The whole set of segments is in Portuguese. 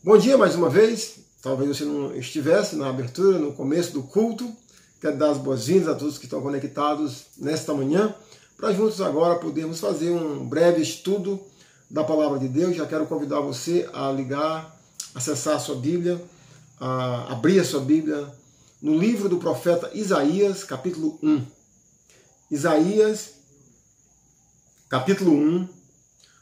Bom dia mais uma vez. Talvez você não estivesse na abertura, no começo do culto. Quero dar as boas-vindas a todos que estão conectados nesta manhã, para juntos agora podermos fazer um breve estudo da Palavra de Deus. Já quero convidar você a ligar, acessar a sua Bíblia, a abrir a sua Bíblia no livro do profeta Isaías, capítulo 1. Isaías, capítulo 1.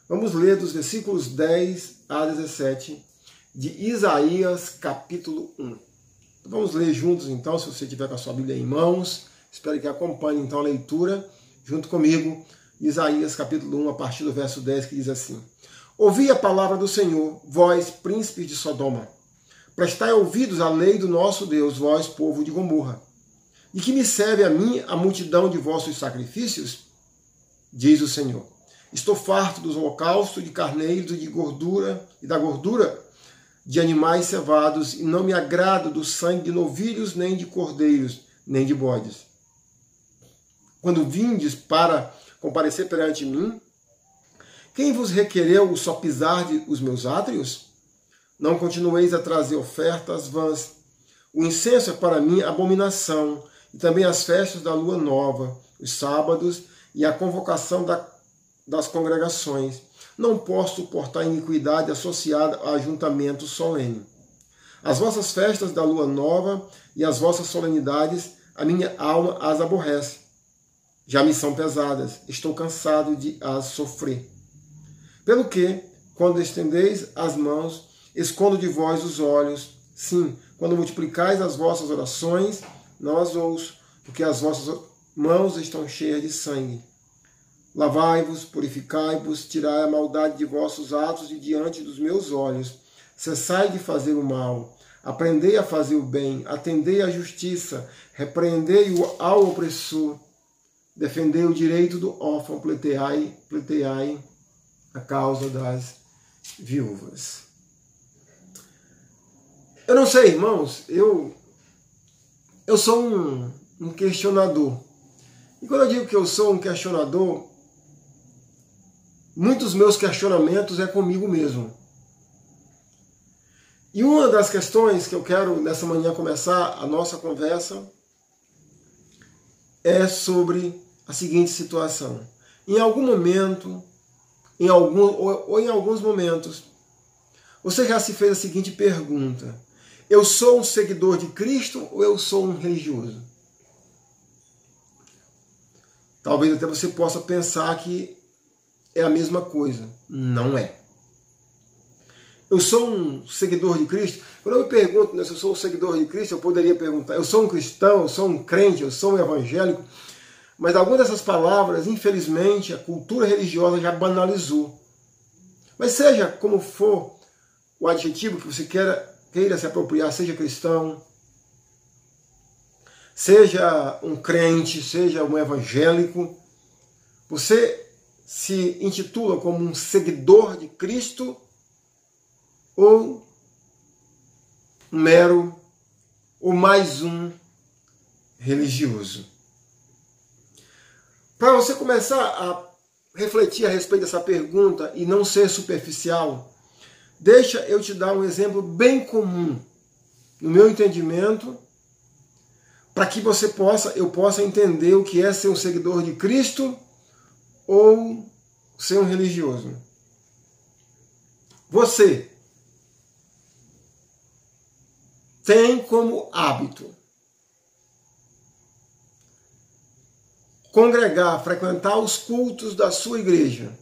Vamos ler dos versículos 10 a 17 de Isaías, capítulo 1. Vamos ler juntos, então, se você tiver com a sua Bíblia em mãos. Espero que acompanhe, então, a leitura junto comigo. Isaías, capítulo 1, a partir do verso 10, que diz assim: Ouvi a palavra do Senhor, vós, príncipes de Sodoma. Prestai ouvidos à lei do nosso Deus, vós, povo de Gomorra. De que me serve a mim a multidão de vossos sacrifícios? Diz o Senhor. Estou farto dos holocaustos de carneiros e de gordura e da gordura de animais cevados, e não me agrado do sangue de novilhos, nem de cordeiros, nem de bodes. Quando vindes para comparecer perante mim, quem vos requereu o só pisar os meus átrios? Não continueis a trazer ofertas vãs. O incenso é para mim abominação, e também as festas da lua nova, os sábados e a convocação das congregações. Não posso suportar iniquidade associada a ajuntamento solene. As vossas festas da lua nova e as vossas solenidades, a minha alma as aborrece. Já me são pesadas, estou cansado de as sofrer. Pelo que, quando estendeis as mãos, escondo de vós os olhos. Sim, quando multiplicais as vossas orações, não as ouço, porque as vossas mãos estão cheias de sangue. Lavai-vos, purificai-vos, tirai a maldade de vossos atos de diante dos meus olhos. Cessai de fazer o mal, aprendei a fazer o bem, atendei à justiça, repreendei ao opressor, defendei o direito do órfão, pleiteai a causa das viúvas. Eu não sei, irmãos, eu sou um questionador. E quando eu digo que eu sou um questionador, muitos meus questionamentos é comigo mesmo. E uma das questões que eu quero nessa manhã começar a nossa conversa é sobre a seguinte situação. Em algum momento, em alguns momentos, você já se fez a seguinte pergunta: eu sou um seguidor de Cristo ou eu sou um religioso? Talvez até você possa pensar que é a mesma coisa. Não é. Eu sou um seguidor de Cristo? Quando eu me pergunto, né, se eu sou um seguidor de Cristo, eu poderia perguntar, eu sou um cristão, eu sou um crente, eu sou um evangélico, mas algumas dessas palavras, infelizmente, a cultura religiosa já banalizou. Mas seja como for o adjetivo que você queira se apropriar, seja cristão, seja um crente, seja um evangélico, você se intitula como um seguidor de Cristo ou um mero ou mais um religioso? Para você começar a refletir a respeito dessa pergunta e não ser superficial, deixa eu te dar um exemplo bem comum, no meu entendimento, para que eu possa entender o que é ser um seguidor de Cristo ou ser um religioso. Você tem como hábito congregar, frequentar os cultos da sua igreja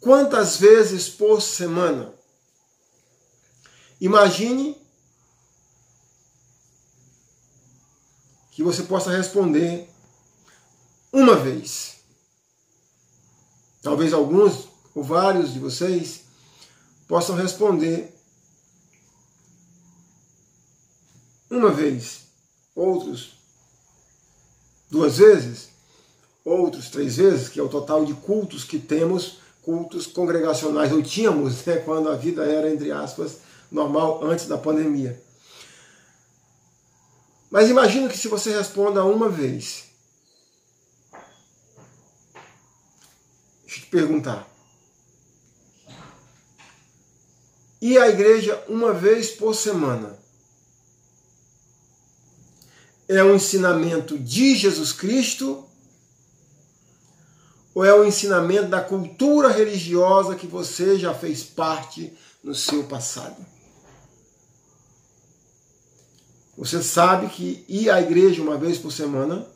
quantas vezes por semana? Imagine que você possa responder uma vez. Talvez alguns ou vários de vocês possam responder uma vez, outros 2 vezes, outros 3 vezes, que é o total de cultos que temos, cultos congregacionais, ou tínhamos, né, quando a vida era, entre aspas, normal, antes da pandemia. Mas imagina que se você responda uma vez, deixa eu te perguntar, ir à igreja uma vez por semana é um ensinamento de Jesus Cristo ou é um ensinamento da cultura religiosa que você já fez parte no seu passado? Você sabe que ir à igreja uma vez por semana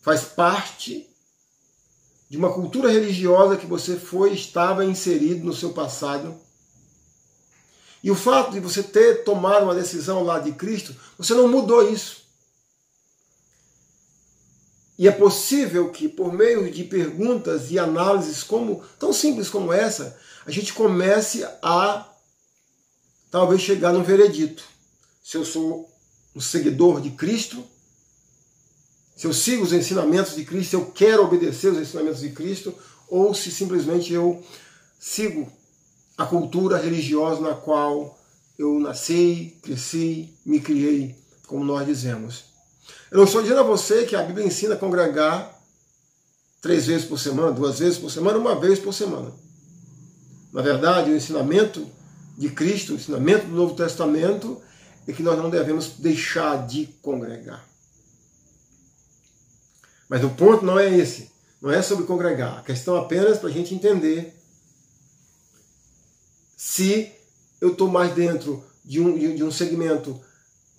faz parte de uma cultura religiosa que você estava inserido no seu passado. E o fato de você ter tomado uma decisão ao lado de Cristo, você não mudou isso. E é possível que, por meio de perguntas e análises tão simples como essa, a gente comece a talvez chegar num veredito. Se eu sou um seguidor de Cristo, se eu sigo os ensinamentos de Cristo, se eu quero obedecer os ensinamentos de Cristo, ou se simplesmente eu sigo a cultura religiosa na qual eu nasci, cresci, me criei, como nós dizemos. Eu não estou dizendo a você que a Bíblia ensina a congregar 3 vezes por semana, 2 vezes por semana, 1 vez por semana. Na verdade, o ensinamento de Cristo, o ensinamento do Novo Testamento, é que nós não devemos deixar de congregar. Mas o ponto não é esse. Não é sobre congregar. A questão é apenas para a gente entender se eu estou mais dentro de um segmento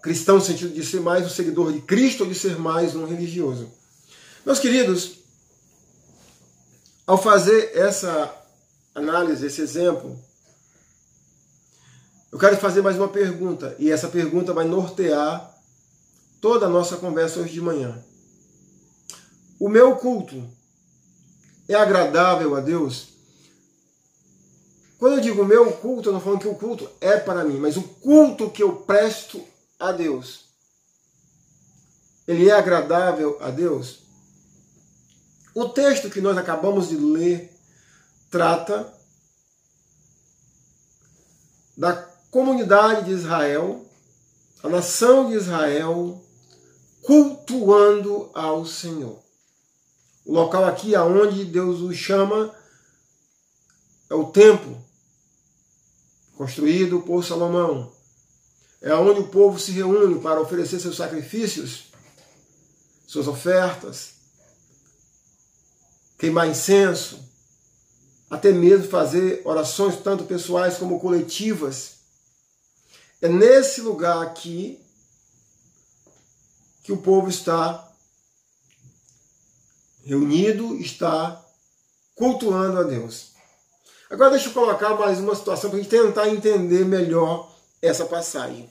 cristão, no sentido de ser mais um seguidor de Cristo ou de ser mais um religioso. Meus queridos, ao fazer essa análise, esse exemplo, eu quero fazer mais uma pergunta, e essa pergunta vai nortear toda a nossa conversa hoje de manhã. O meu culto é agradável a Deus? Quando eu digo meu culto, eu não estou falando que o culto é para mim, mas o culto que eu presto a Deus, ele é agradável a Deus? O texto que nós acabamos de ler trata da comunidade de Israel, a nação de Israel, cultuando ao Senhor. O local aqui aonde Deus o chama é o templo, construído por Salomão. É onde o povo se reúne para oferecer seus sacrifícios, suas ofertas, queimar incenso, até mesmo fazer orações tanto pessoais como coletivas. É nesse lugar aqui que o povo está reunido, está cultuando a Deus. Agora deixa eu colocar mais uma situação para a gente tentar entender melhor essa passagem.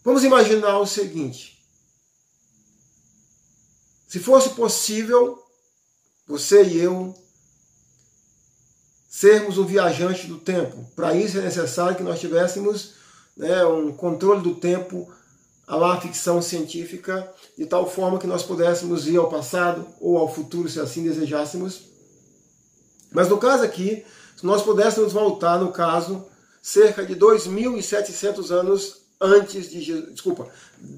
Vamos imaginar o seguinte: se fosse possível você e eu sermos um viajante do tempo, para isso é necessário que nós tivéssemos um controle do tempo à la ficção científica, de tal forma que nós pudéssemos ir ao passado ou ao futuro, se assim desejássemos. Mas no caso aqui, se nós pudéssemos voltar, no caso, cerca de 2.700 anos antes de Jesus,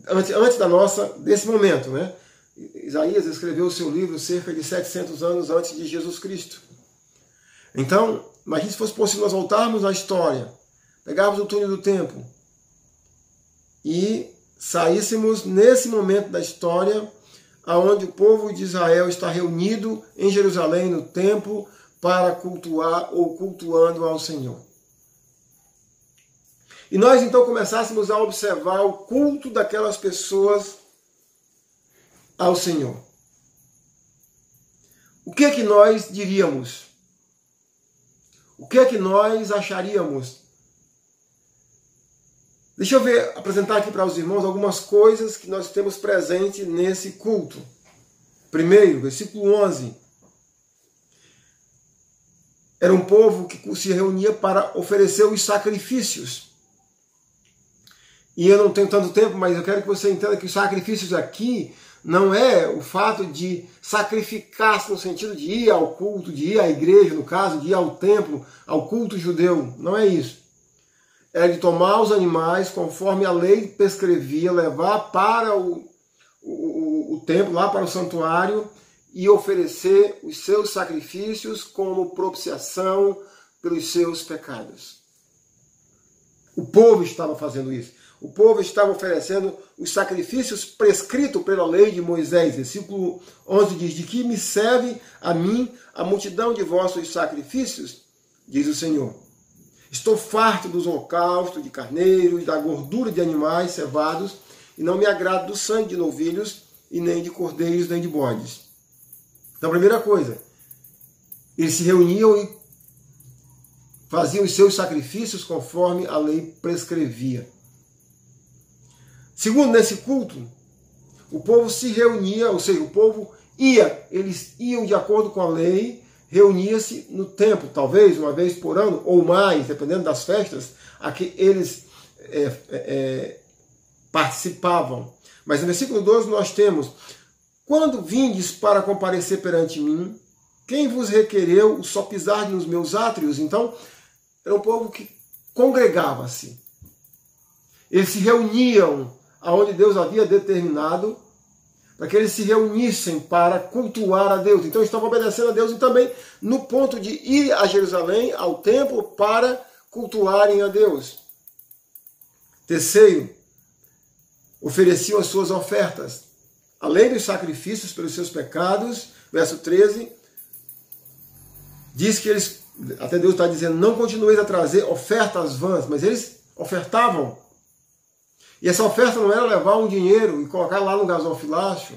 antes desse momento, né? Isaías escreveu o seu livro cerca de 700 anos antes de Jesus Cristo. Então, imagine se fosse possível nós voltarmos à história, pegarmos o túnel do tempo e saíssemos nesse momento da história aonde o povo de Israel está reunido em Jerusalém, no templo, para cultuar ou cultuando ao Senhor. E nós então começássemos a observar o culto daquelas pessoas ao Senhor. O que é que nós diríamos? O que é que nós acharíamos? Deixa eu apresentar aqui para os irmãos algumas coisas que nós temos presente nesse culto. Primeiro, versículo 11. Era um povo que se reunia para oferecer os sacrifícios. E eu não tenho tanto tempo, mas eu quero que você entenda que os sacrifícios aqui não é o fato de sacrificar-se no sentido de ir ao culto, de ir à igreja, no caso, de ir ao templo, ao culto judeu. Não é isso. É de tomar os animais, conforme a lei prescrevia, levar para o templo, lá para o santuário, e oferecer os seus sacrifícios como propiciação, pelos seus pecados. O povo estava fazendo isso. O povo estava oferecendo os sacrifícios prescritos pela lei de Moisés. Versículo 11 diz: de que me serve a mim a multidão de vossos sacrifícios, diz o Senhor. Estou farto dos holocaustos de carneiros, da gordura de animais cevados, e não me agrado do sangue de novilhos, e nem de cordeiros, nem de bodes. Então, a primeira coisa, eles se reuniam e faziam os seus sacrifícios conforme a lei prescrevia. Segundo, nesse culto, o povo se reunia, ou seja, o povo eles iam de acordo com a lei, reunia-se no templo, talvez uma vez por ano, ou mais, dependendo das festas a que eles participavam. Mas no versículo 12 nós temos: quando vindes para comparecer perante mim, quem vos requereu o sopizar nos meus átrios? Então, era um povo que congregava-se. Eles se reuniam aonde Deus havia determinado, para que eles se reunissem para cultuar a Deus. Então estavam obedecendo a Deus e também no ponto de ir a Jerusalém, ao templo, para cultuarem a Deus. Terceiro, ofereciam as suas ofertas. Além dos sacrifícios pelos seus pecados, verso 13, diz que eles, até Deus está dizendo, não continueis a trazer ofertas vãs, mas eles ofertavam. E essa oferta não era levar um dinheiro e colocar lá no gasofilácio.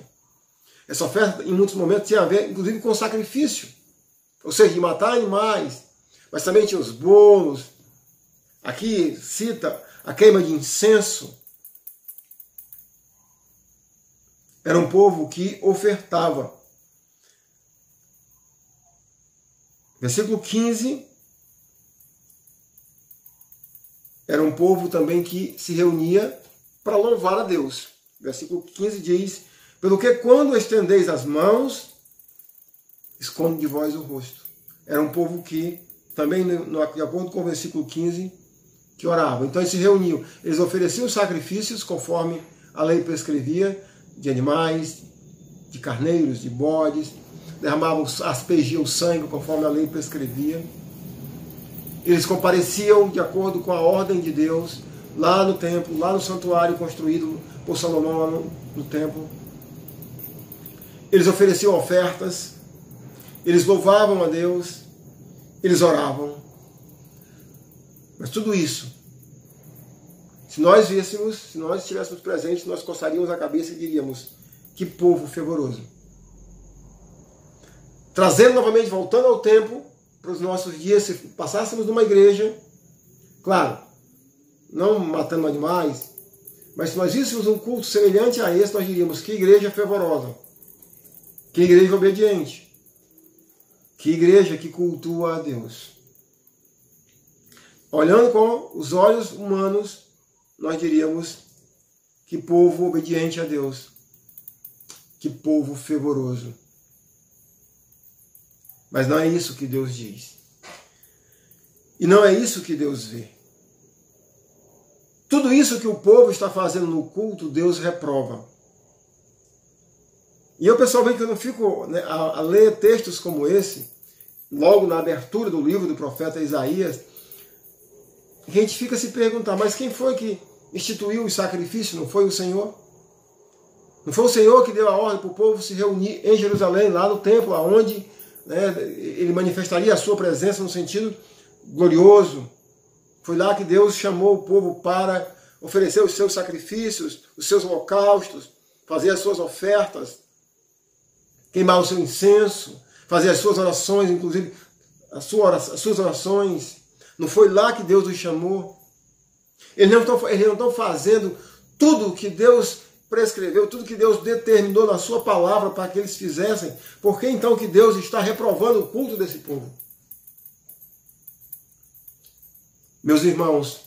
Essa oferta, em muitos momentos, tinha a ver, inclusive, com sacrifício. Ou seja, de matar animais. Mas também tinha os bolos. Aqui cita a queima de incenso. Era um povo que ofertava. Versículo 15. Era um povo também que se reunia para louvar a Deus. Versículo 15 diz: pelo que quando estendeis as mãos, esconde de vós o rosto. Era um povo que, também de acordo com o versículo 15, que orava. Então eles se reuniam, eles ofereciam sacrifícios conforme a lei prescrevia, de animais, de carneiros, de bodes, derramavam, aspergiam sangue conforme a lei prescrevia. Eles compareciam de acordo com a ordem de Deus, lá no templo, lá no santuário construído por Salomão, lá no templo. Eles ofereciam ofertas, eles louvavam a Deus, eles oravam. Mas tudo isso, se nós víssemos, se nós estivéssemos presentes, nós coçaríamos a cabeça e diríamos: que povo fervoroso. Trazendo novamente, voltando ao tempo, para os nossos dias, se passássemos numa igreja, claro, não matando animais, mas se nós víssemos um culto semelhante a esse, nós diríamos: que igreja fervorosa, que igreja obediente, que igreja que cultua a Deus. Olhando com os olhos humanos, nós diríamos: que povo obediente a Deus, que povo fervoroso. Mas não é isso que Deus diz. E não é isso que Deus vê. Tudo isso que o povo está fazendo no culto, Deus reprova. E eu pessoalmente eu não fico a ler textos como esse, logo na abertura do livro do profeta Isaías, a gente fica a se perguntar: mas quem foi que instituiu o sacrifício? Não foi o Senhor? Não foi o Senhor que deu a ordem para o povo se reunir em Jerusalém, lá no templo, onde ele manifestaria a sua presença no sentido glorioso? Foi lá que Deus chamou o povo para oferecer os seus sacrifícios, os seus holocaustos, fazer as suas ofertas, queimar o seu incenso, fazer as suas orações, inclusive as suas orações. Não foi lá que Deus os chamou? Eles não estão fazendo tudo o que Deus prescreveu, tudo que Deus determinou na sua palavra para que eles fizessem. Por que então que Deus está reprovando o culto desse povo? Meus irmãos,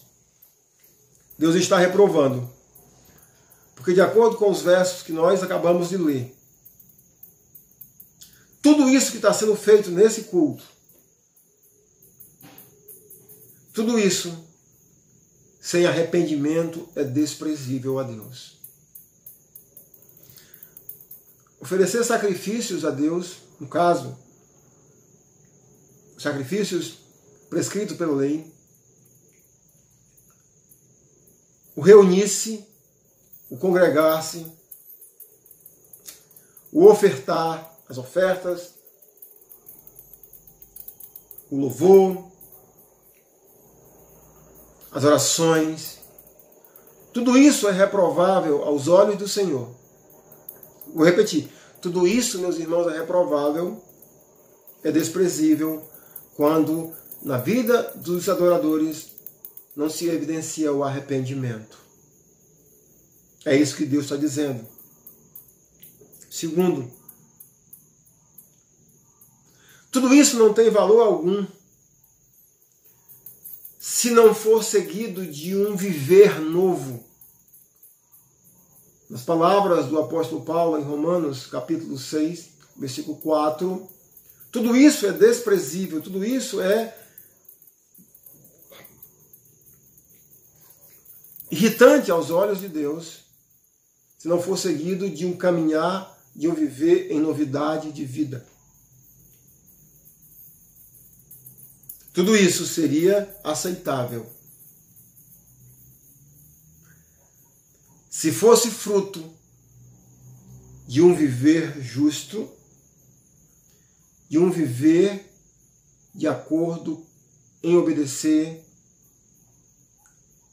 Deus está reprovando, porque de acordo com os versos que nós acabamos de ler, tudo isso que está sendo feito nesse culto, tudo isso sem arrependimento é desprezível a Deus. Oferecer sacrifícios a Deus, no caso, sacrifícios prescrito pela lei, o reunir-se, o congregar-se, o ofertar as ofertas, o louvor, as orações, tudo isso é reprovável aos olhos do Senhor. Vou repetir, tudo isso, meus irmãos, é reprovável, é desprezível, quando na vida dos adoradores não se evidencia o arrependimento. É isso que Deus está dizendo. Segundo, tudo isso não tem valor algum se não for seguido de um viver novo. Nas palavras do apóstolo Paulo em Romanos, capítulo 6, versículo 4, tudo isso é desprezível, tudo isso é irritante aos olhos de Deus, se não for seguido de um caminhar, de um viver em novidade de vida. Tudo isso seria aceitável se fosse fruto de um viver justo, de um viver de acordo em obedecer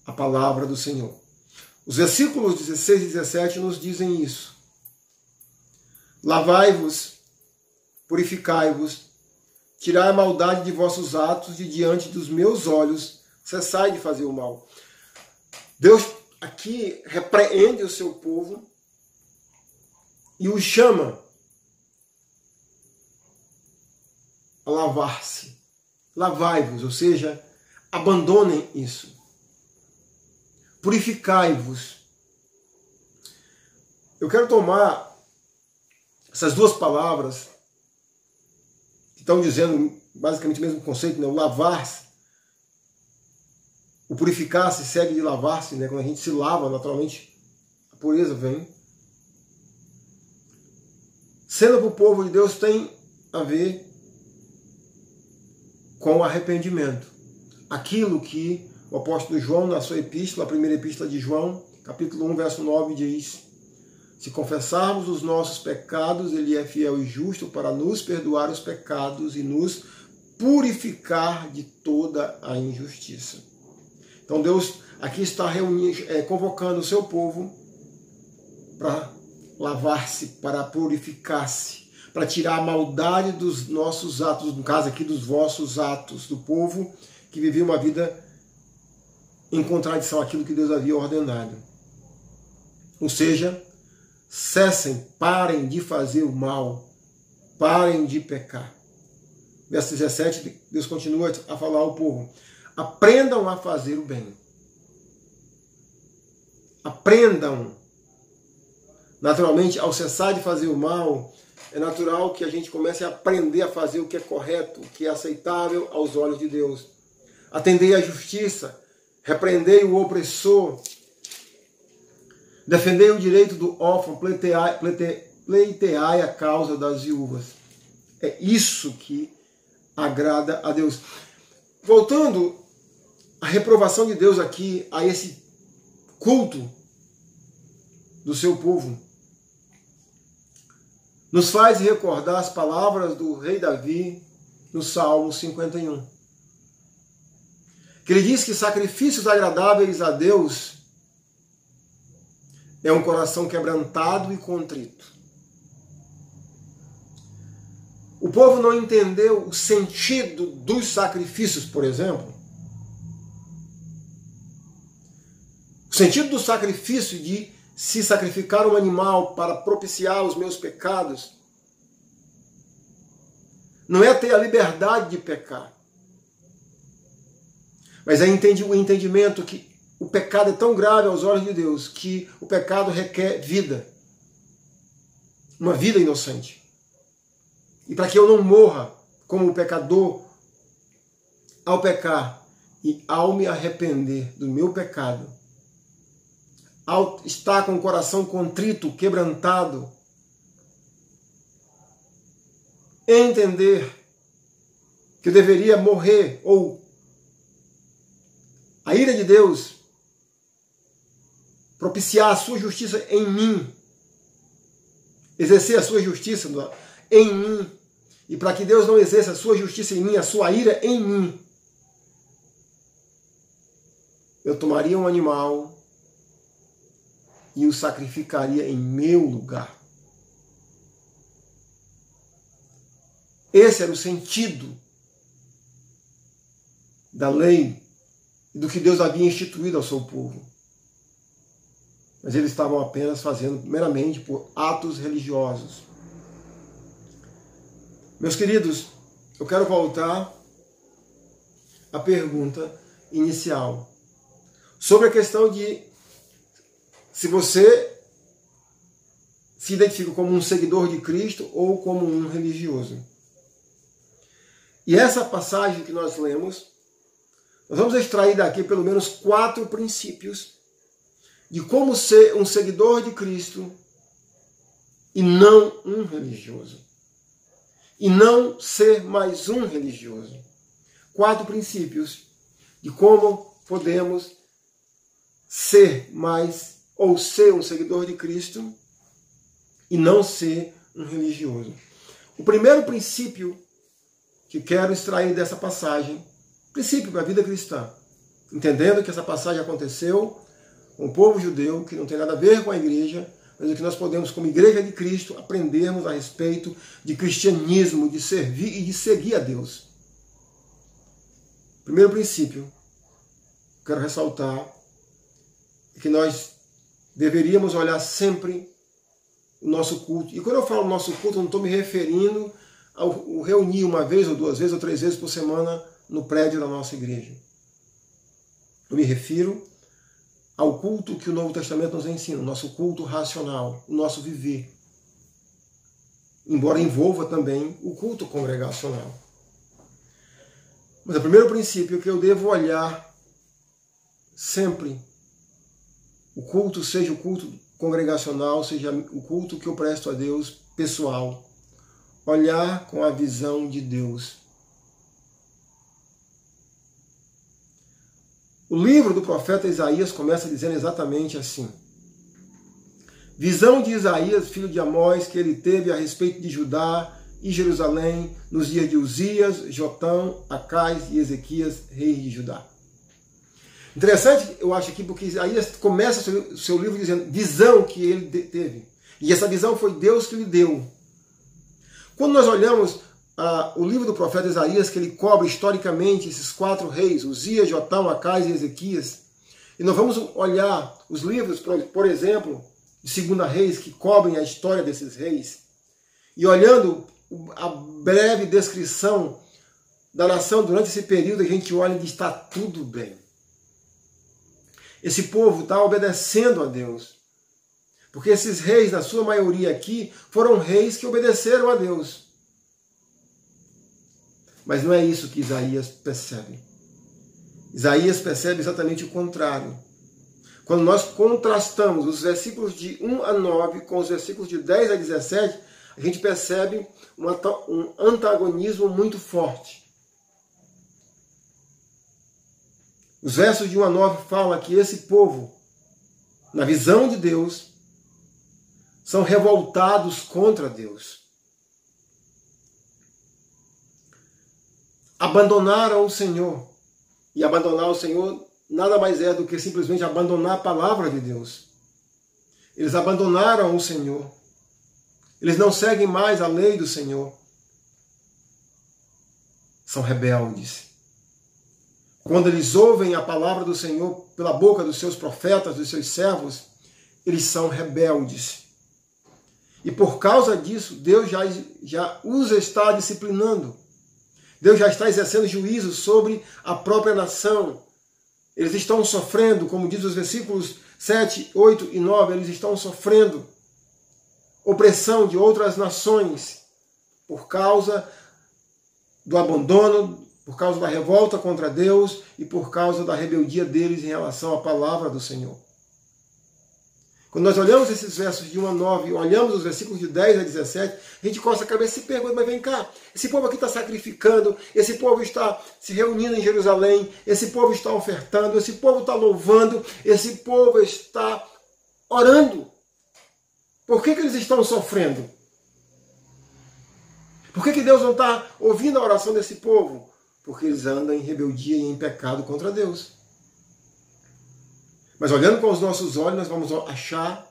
a palavra do Senhor. Os versículos 16 e 17 nos dizem isso. Lavai-vos, purificai-vos, tirai a maldade de vossos atos de diante dos meus olhos, cessai de fazer o mal. Deus aqui repreende o seu povo e o chama a lavar-se. Lavai-vos, ou seja, abandonem isso. Purificai-vos. Eu quero tomar essas duas palavras que estão dizendo basicamente o mesmo conceito, né? O lavar-se. O purificar-se segue de lavar-se, né? Quando a gente se lava, naturalmente, a pureza vem. Sendo para o povo de Deus tem a ver com o arrependimento. Aquilo que o apóstolo João, na sua epístola, a primeira epístola de João, capítulo 1, verso 9, diz: se confessarmos os nossos pecados, Ele é fiel e justo para nos perdoar os pecados e nos purificar de toda a injustiça. Então Deus aqui está convocando o seu povo para lavar-se, para purificar-se, para tirar a maldade dos nossos atos, no caso aqui dos vossos atos, do povo que vivia uma vida em contradição àquilo que Deus havia ordenado. Ou seja, cessem, parem de fazer o mal, parem de pecar. Verso 17, Deus continua a falar ao povo: aprendam a fazer o bem. Aprendam. Naturalmente, ao cessar de fazer o mal, é natural que a gente comece a aprender a fazer o que é correto, o que é aceitável aos olhos de Deus. Atendei à justiça, repreendei o opressor, defendei o direito do órfão, pleiteai a causa das viúvas. É isso que agrada a Deus. Voltando à reprovação de Deus aqui, a esse culto do seu povo, nos faz recordar as palavras do rei Davi no Salmo 51. Que ele diz que sacrifícios agradáveis a Deus é um coração quebrantado e contrito. O povo não entendeu o sentido dos sacrifícios, por exemplo. O sentido do sacrifício de se sacrificar um animal para propiciar os meus pecados não é ter a liberdade de pecar, mas é o entendimento que o pecado é tão grave aos olhos de Deus que o pecado requer vida, uma vida inocente. E para que eu não morra como pecador ao pecar e ao me arrepender do meu pecado, ao estar com o coração contrito, quebrantado, entender que eu deveria morrer ou a ira de Deus, propiciar a sua justiça em mim, exercer a sua justiça em mim, e para que Deus não exerça a sua justiça em mim, a sua ira em mim, eu tomaria um animal e o sacrificaria em meu lugar. Esse era o sentido da lei e do que Deus havia instituído ao seu povo. Mas eles estavam apenas fazendo meramente por atos religiosos. Meus queridos, eu quero voltar à pergunta inicial sobre a questão de se você se identifica como um seguidor de Cristo ou como um religioso. E essa passagem que nós lemos, nós vamos extrair daqui pelo menos 4 princípios de como ser um seguidor de Cristo e não um religioso. E não ser mais um religioso. 4 princípios de como podemos ser mais ou ser um seguidor de Cristo e não ser um religioso. O primeiro princípio que quero extrair dessa passagem, princípio para a vida cristã, entendendo que essa passagem aconteceu com o povo judeu, que não tem nada a ver com a igreja, mas que nós podemos, como igreja de Cristo, aprendermos a respeito de cristianismo, de servir e de seguir a Deus. Primeiro princípio, quero ressaltar, é que nós deveríamos olhar sempre o nosso culto. E quando eu falo nosso culto, eu não estou me referindo ao reunir uma vez, ou 2 vezes, ou 3 vezes por semana no prédio da nossa igreja. Eu me refiro ao culto que o Novo Testamento nos ensina, o nosso culto racional, o nosso viver. Embora envolva também o culto congregacional. Mas o primeiro princípio é que eu devo olhar sempre o culto, seja o culto congregacional, seja o culto que eu presto a Deus pessoal, olhar com a visão de Deus. O livro do profeta Isaías começa dizendo exatamente assim: visão de Isaías, filho de Amós, que ele teve a respeito de Judá e Jerusalém nos dias de Uzias, Jotão, Acais e Ezequias, reis de Judá. Interessante, eu acho aqui, porque Isaías começa o seu livro dizendo visão que ele teve. E essa visão foi Deus que lhe deu. Quando nós olhamos o livro do profeta Isaías, que ele cobre historicamente esses 4 reis, Uzias, Jotão, Acais e Ezequias, e nós vamos olhar os livros, por exemplo, de 2 Reis, que cobrem a história desses reis, e olhando a breve descrição da nação durante esse período, a gente olha e diz: está tudo bem. Esse povo está obedecendo a Deus. Porque esses reis, na sua maioria aqui, foram reis que obedeceram a Deus. Mas não é isso que Isaías percebe. Isaías percebe exatamente o contrário. Quando nós contrastamos os versículos de 1 a 9 com os versículos de 10 a 17, a gente percebe um antagonismo muito forte. Os versos de 1 a 9 falam que esse povo, na visão de Deus, são revoltados contra Deus. Abandonaram o Senhor. E abandonar o Senhor nada mais é do que simplesmente abandonar a palavra de Deus. Eles abandonaram o Senhor. Eles não seguem mais a lei do Senhor. São rebeldes. Quando eles ouvem a palavra do Senhor pela boca dos seus profetas, dos seus servos, eles são rebeldes. E por causa disso, Deus já os está disciplinando. Deus já está exercendo juízo sobre a própria nação. Eles estão sofrendo, como diz os versículos 7, 8 e 9, eles estão sofrendo opressão de outras nações por causa do abandono, por causa da revolta contra Deus e por causa da rebeldia deles em relação à palavra do Senhor. Quando nós olhamos esses versos de 1 a 9, olhamos os versículos de 10 a 17, a gente coça a cabeça e se pergunta, mas vem cá, esse povo aqui está sacrificando, esse povo está se reunindo em Jerusalém, esse povo está ofertando, esse povo está louvando, esse povo está orando. Por que eles estão sofrendo? Por que Deus não está ouvindo a oração desse povo? Porque eles andam em rebeldia e em pecado contra Deus. Mas olhando com os nossos olhos, nós vamos achar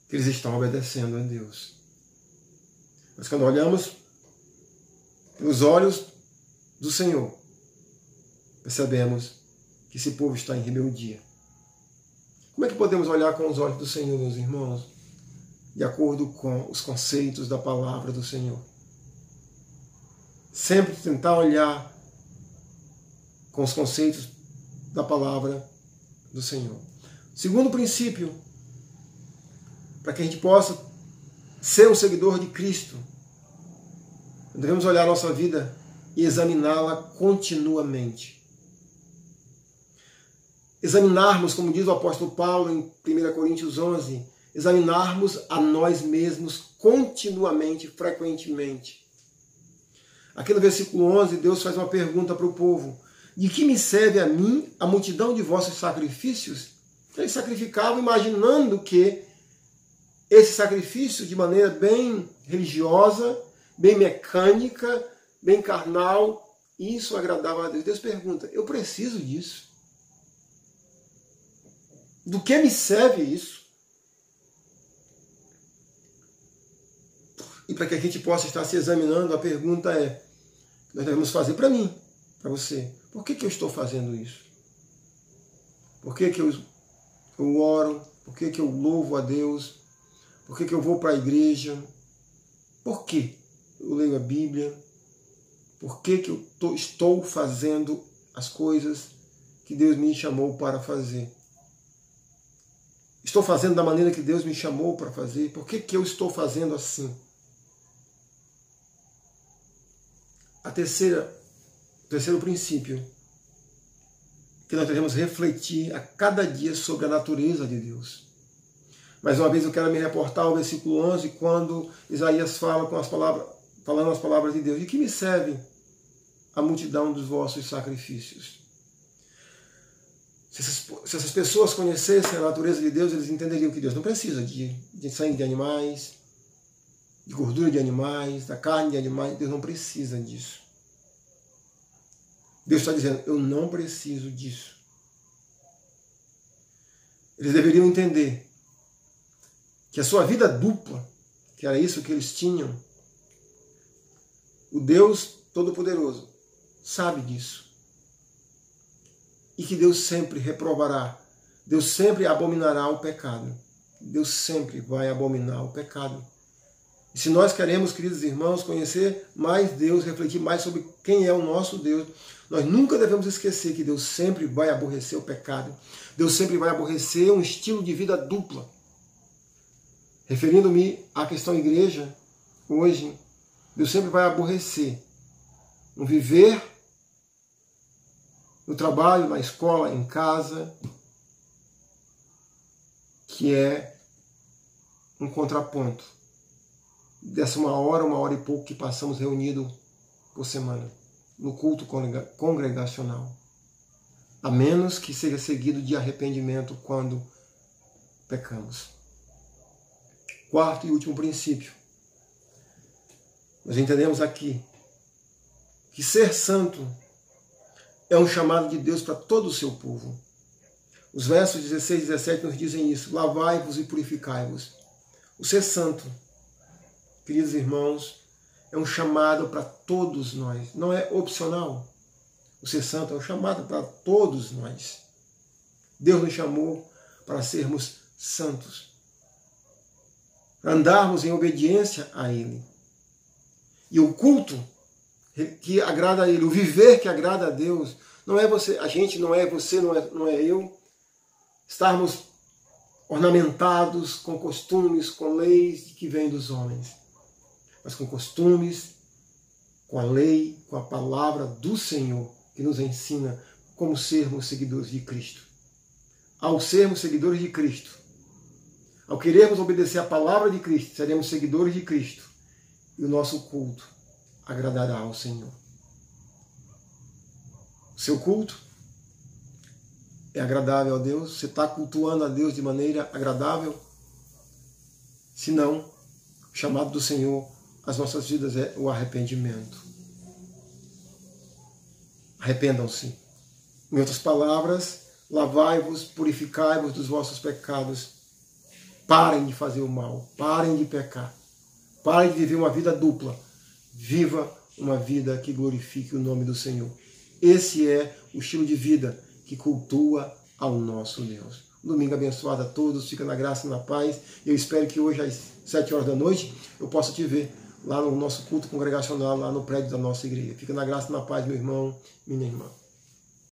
que eles estão obedecendo a Deus. Mas quando olhamos pelos olhos do Senhor, percebemos que esse povo está em rebeldia. Como é que podemos olhar com os olhos do Senhor, meus irmãos? De acordo com os conceitos da palavra do Senhor. Sempre tentar olhar com os conceitos da palavra do Senhor. Segundo princípio, para que a gente possa ser um seguidor de Cristo, devemos olhar a nossa vida e examiná-la continuamente. Examinarmos, como diz o apóstolo Paulo em 1 Coríntios 11, examinarmos a nós mesmos continuamente, frequentemente. Aqui no versículo 11, Deus faz uma pergunta para o povo. De que me serve a mim a multidão de vossos sacrifícios? Eles sacrificavam imaginando que esse sacrifício, de maneira bem religiosa, bem mecânica, bem carnal, isso agradava a Deus. Deus pergunta, eu preciso disso? Do que me serve isso? E para que a gente possa estar se examinando, a pergunta é, nós devemos fazer para mim, para você. Por que eu estou fazendo isso? Por que eu oro? Por que eu louvo a Deus? Por que eu vou para a igreja? Por que eu leio a Bíblia? Por que eu estou fazendo as coisas que Deus me chamou para fazer? Estou fazendo da maneira que Deus me chamou para fazer? Por que eu estou fazendo assim? O terceiro princípio, que nós devemos refletir a cada dia sobre a natureza de Deus. Mais uma vez eu quero me reportar ao versículo 11, quando Isaías fala falando as palavras de Deus. De que me serve a multidão dos vossos sacrifícios? Se essas pessoas conhecessem a natureza de Deus, eles entenderiam que Deus não precisa de sangue de animais, de gordura de animais, da carne de animais. Deus não precisa disso. Deus está dizendo, eu não preciso disso. Eles deveriam entender que a sua vida dupla, que era isso que eles tinham, o Deus Todo-Poderoso sabe disso. E que Deus sempre reprovará, Deus sempre abominará o pecado. Deus sempre vai abominar o pecado. E se nós queremos, queridos irmãos, conhecer mais Deus, refletir mais sobre quem é o nosso Deus, nós nunca devemos esquecer que Deus sempre vai aborrecer o pecado. Deus sempre vai aborrecer um estilo de vida dupla. Referindo-me à questão igreja, hoje, Deus sempre vai aborrecer um viver no trabalho, na escola, em casa, que é um contraponto dessa uma hora e pouco que passamos reunidos por semana, no culto congregacional. A menos que seja seguido de arrependimento quando pecamos. Quarto e último princípio. Nós entendemos aqui que ser santo é um chamado de Deus para todo o seu povo. Os versos 16 e 17 nos dizem isso. Lavai-vos e purificai-vos. O ser santo, queridos irmãos, é um chamado para todos nós. Não é opcional. O ser santo é um chamado para todos nós. Deus nos chamou para sermos santos. Para andarmos em obediência a Ele. E o culto que agrada a Ele, o viver que agrada a Deus, não é você, a gente não é você, não é eu, estarmos ornamentados com costumes, com leis que vêm dos homens, mas com costumes, com a lei, com a palavra do Senhor, que nos ensina como sermos seguidores de Cristo. Ao sermos seguidores de Cristo, Ao querermos obedecer à palavra de Cristo, seremos seguidores de Cristo. E o nosso culto agradará ao Senhor. O seu culto é agradável a Deus? Você está cultuando a Deus de maneira agradável? Se não, o chamado do Senhor às nossas vidas é o arrependimento. Arrependam-se. Em outras palavras, lavai-vos, purificai-vos dos vossos pecados. Parem de fazer o mal, parem de pecar. Parem de viver uma vida dupla. Viva uma vida que glorifique o nome do Senhor. Esse é o estilo de vida que cultua ao nosso Deus. Um domingo abençoado a todos, fica na graça e na paz. Eu espero que hoje às 7 horas da noite eu possa te ver lá no nosso culto congregacional, lá no prédio da nossa igreja. Fica na graça e na paz, meu irmão, minha irmã.